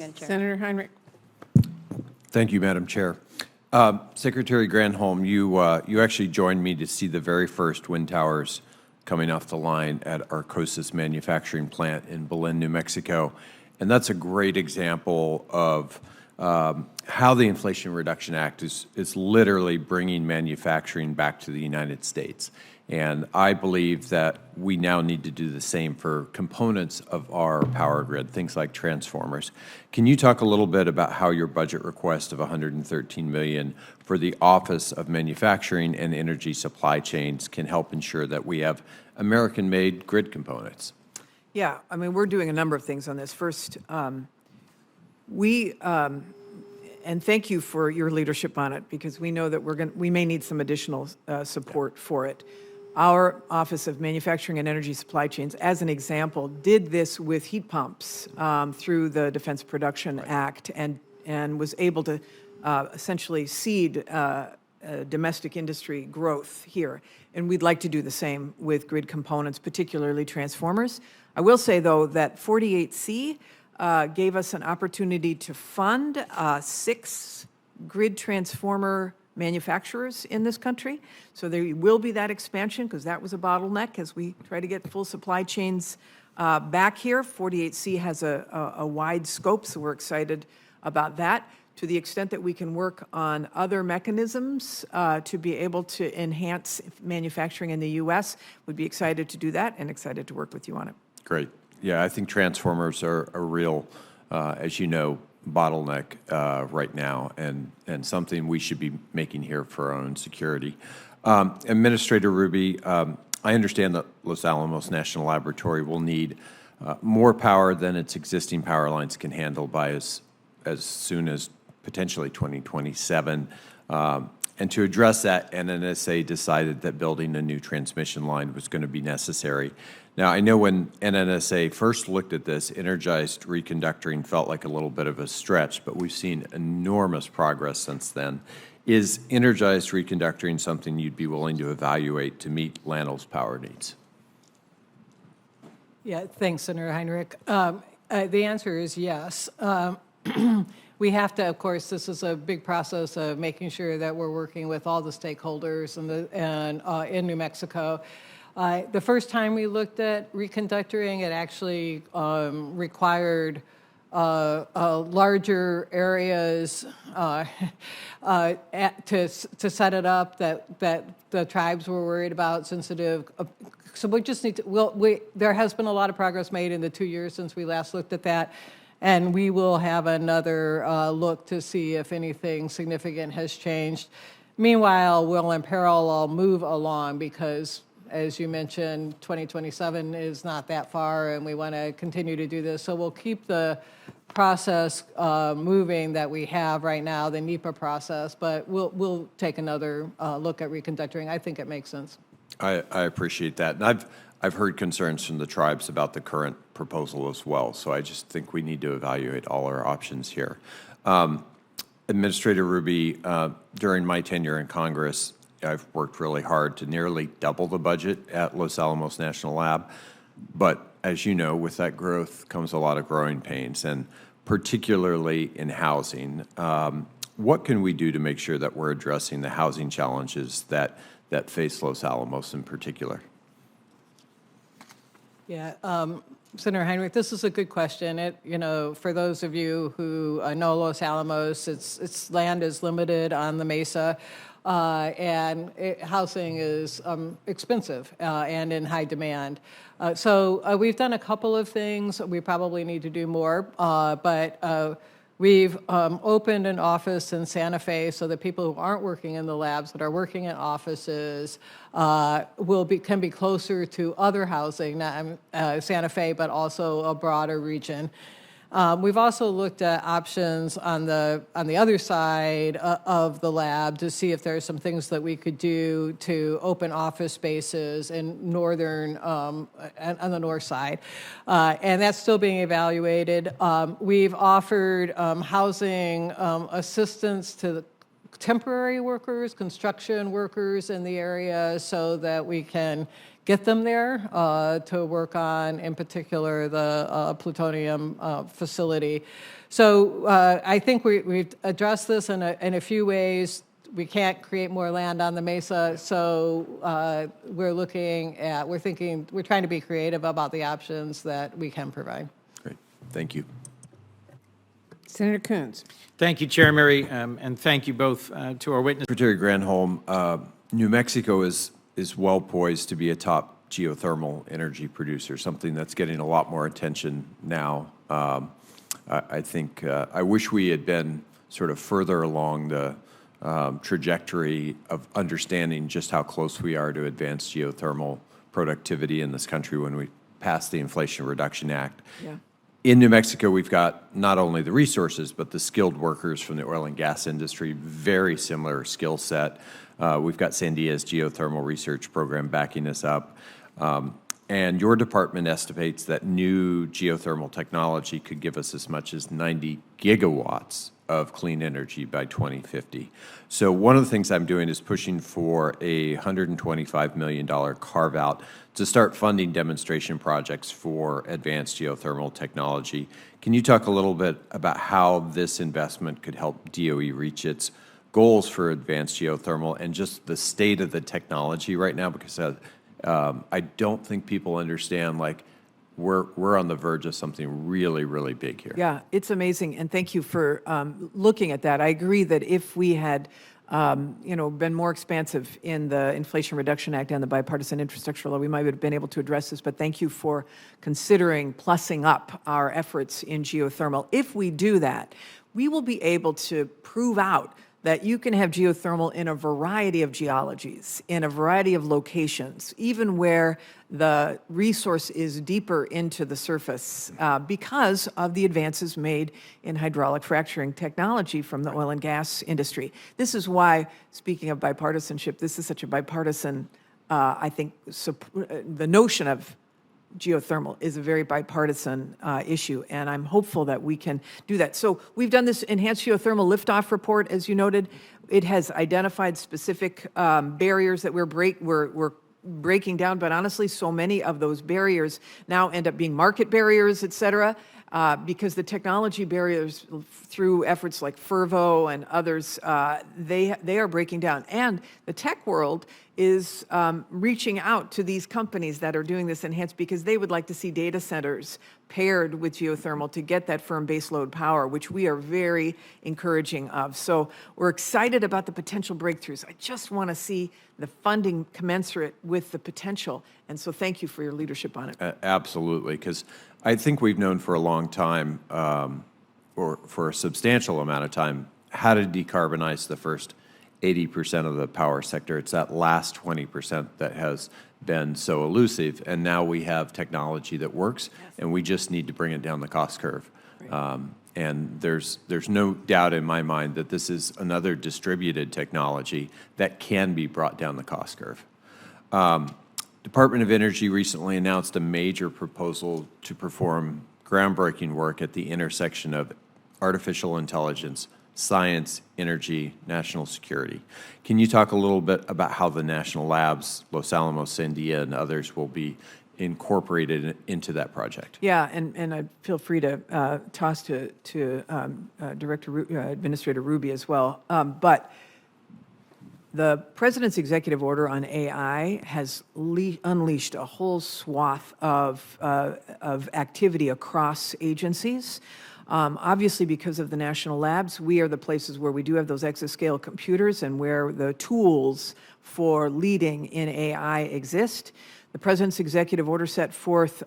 Senator Heinrich. Thank you, Madam Chair. Secretary Granholm, you actually joined me to see the very first wind towers coming off the line at Arcosa's manufacturing plant in Belen, New Mexico. And that's a great example of how the Inflation Reduction Act is literally bringing manufacturing back to the United States. And I believe that we now need to do the same for components of our power grid, things like transformers. Can you talk a little bit about how your budget request of $113 million for the Office of Manufacturing and Energy Supply Chains can help ensure that we have American-made grid components? Yeah, I mean, we're doing a number of things on this. First, and thank you for your leadership on it, because we know that we may need some additional support for it. Our Office of Manufacturing and Energy Supply Chains, as an example, did this with heat pumps through the Defense Production Act and was able to essentially seed domestic industry growth here. And we'd like to do the same with grid components, particularly transformers. I will say, though, that 48C gave us an opportunity to fund 6 grid transformer manufacturers in this country. So there will be that expansion, because that was a bottleneck as we try to get full supply chains back here. 48C has a wide scope, so we're excited about that. To the extent that we can work on other mechanisms to be able to enhance manufacturing in the U.S., we'd be excited to do that and excited to work with you on it. Great. Yeah, I think transformers are a real, as you know, bottleneck right now, and something we should be making here for our own security. Administrator Ruby, I understand that Los Alamos National Laboratory will need more power than its existing power lines can handle by as soon as potentially 2027. And to address that, NNSA decided that building a new transmission line was going to be necessary. Now, I know when NNSA first looked at this, energized reconductoring felt like a little bit of a stretch, but we've seen enormous progress since then. Is energized reconductoring something you'd be willing to evaluate to meet Landel's power needs? Yeah, thanks, Senator Heinrich. The answer is yes. We have to, of course, this is a big process of making sure that we're working with all the stakeholders in New Mexico. The first time we looked at reconductoring, it actually required larger areas to set it up that the tribes were worried about, sensitive. So we just need to, there has been a lot of progress made in the 2 years since we last looked at that. And we will have another look to see if anything significant has changed. Meanwhile, we'll in parallel move along, because, as you mentioned, 2027 is not that far, and we want to continue to do this. So we'll keep the process moving that we have right now, the NEPA process, but we'll take another look at reconductoring. I think it makes sense. I appreciate that. And I've heard concerns from the tribes about the current proposal as well, so I just think we need to evaluate all our options here. Administrator Ruby, during my tenure in Congress, I've worked really hard to nearly double the budget at Los Alamos National Lab, but as you know, with that growth comes a lot of growing pains, and particularly in housing. What can we do to make sure that we're addressing the housing challenges that face Los Alamos in particular? Yeah, Senator Heinrich, this is a good question. For those of you who know Los Alamos, its land is limited on the mesa, and housing is expensive and in high demand. So we've done a couple of things. We probably need to do more, but we've opened an office in Santa Fe so that people who aren't working in the labs but are working in offices can be closer to other housing, not Santa Fe, but also a broader region. We've also looked at options on the other side of the lab to see if there are some things that we could do to open office spaces in on the north side, and that's still being evaluated. We've offered housing assistance to temporary workers, construction workers in the area, so that we can get them there to work on, in particular, the plutonium facility. So I think we've addressed this in a few ways. We can't create more land on the mesa, so we're trying to be creative about the options that we can provide. Great. Thank you. Senator Coons. Thank you, Chair Mary, and thank you both to our witnesses. Secretary Granholm, New Mexico is well poised to be a top geothermal energy producer, something that's getting a lot more attention now. I think I wish we had been sort of further along the trajectory of understanding just how close we are to advanced geothermal productivity in this country when we passed the Inflation Reduction Act. Yeah. In New Mexico, we've got not only the resources, but the skilled workers from the oil and gas industry, very similar skill set. We've got Sandia's geothermal research program backing us up. And your department estimates that new geothermal technology could give us as much as 90 gigawatts of clean energy by 2050. So one of the things I'm doing is pushing for a $125 million carve-out to start funding demonstration projects for advanced geothermal technology. Can you talk a little bit about how this investment could help DOE reach its goals for advanced geothermal and just the state of the technology right now? Because I don't think people understand, like, we're on the verge of something really, really big here. Yeah, it's amazing, and thank you for looking at that. I agree that if we had, been more expansive in the Inflation Reduction Act and the bipartisan infrastructure law, we might have been able to address this, but thank you for considering plussing up our efforts in geothermal. If we do that, we will be able to prove out that you can have geothermal in a variety of geologies, in a variety of locations, even where the resource is deeper into the surface because of the advances made in hydraulic fracturing technology from the oil and gas industry. This is why, speaking of bipartisanship, this is such a bipartisan, I think, the notion of geothermal is a very bipartisan issue, and I'm hopeful that we can do that. So we've done this enhanced geothermal liftoff report, as you noted. It has identified specific barriers that we're breaking down, but honestly, so many of those barriers now end up being market barriers, et cetera, because the technology barriers through efforts like Fervo and others, they are breaking down. And the tech world is reaching out to these companies that are doing this enhanced because they would like to see data centers paired with geothermal to get that firm baseload power, which we are very encouraging of. So we're excited about the potential breakthroughs. I just want to see the funding commensurate with the potential. And so thank you for your leadership on it. Absolutely, because I think we've known for a long time, or for a substantial amount of time, how to decarbonize the first 80% of the power sector. It's that last 20% that has been so elusive, and now we have technology that works, and we just need to bring it down the cost curve. And there's no doubt in my mind that this is another distributed technology that can be brought down the cost curve. Department of Energy recently announced a major proposal to perform groundbreaking work at the intersection of artificial intelligence, science, energy, national security. Can you talk a little bit about how the national labs, Los Alamos, Sandia, and others will be incorporated into that project? Yeah, and I feel free to toss to Administrator Ruby as well. But the President's executive order on AI has unleashed a whole swath of activity across agencies. Obviously, because of the national labs, we are the places where we do have those exascale computers and where the tools for leading in AI exist. The President's executive order set forth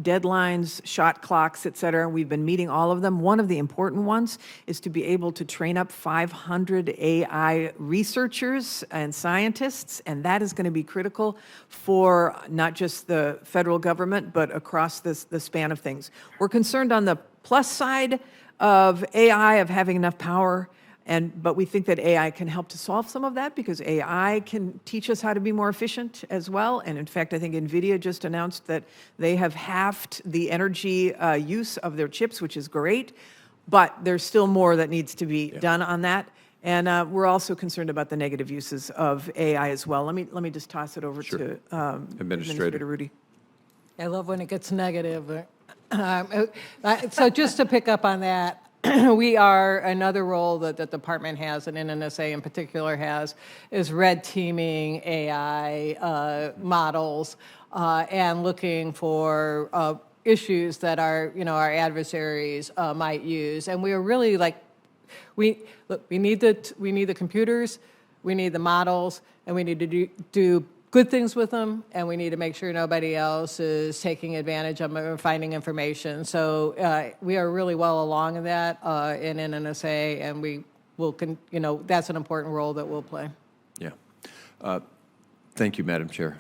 deadlines, shot clocks, et cetera. We've been meeting all of them. One of the important ones is to be able to train up 500 AI researchers and scientists, and that is going to be critical for not just the federal government, but across the span of things. We're concerned on the plus side of AI, of having enough power, but we think that AI can help to solve some of that because AI can teach us how to be more efficient as well. And in fact, I think NVIDIA just announced that they have halved the energy use of their chips, which is great, but there's still more that needs to be done on that. And we're also concerned about the negative uses of AI as well. Let me just toss it over to Administrator Rudy. I love when it gets negative. So just to pick up on that, we are, another role that the department has, and NNSA in particular has, is red teaming AI models and looking for issues that our adversaries might use. And we are really like, we need the computers, we need the models, and we need to do good things with them, and we need to make sure nobody else is taking advantage of them or finding information. So we are really well along in that in NNSA, and we will, that's an important role that we'll play. Yeah. Thank you, Madam Chair.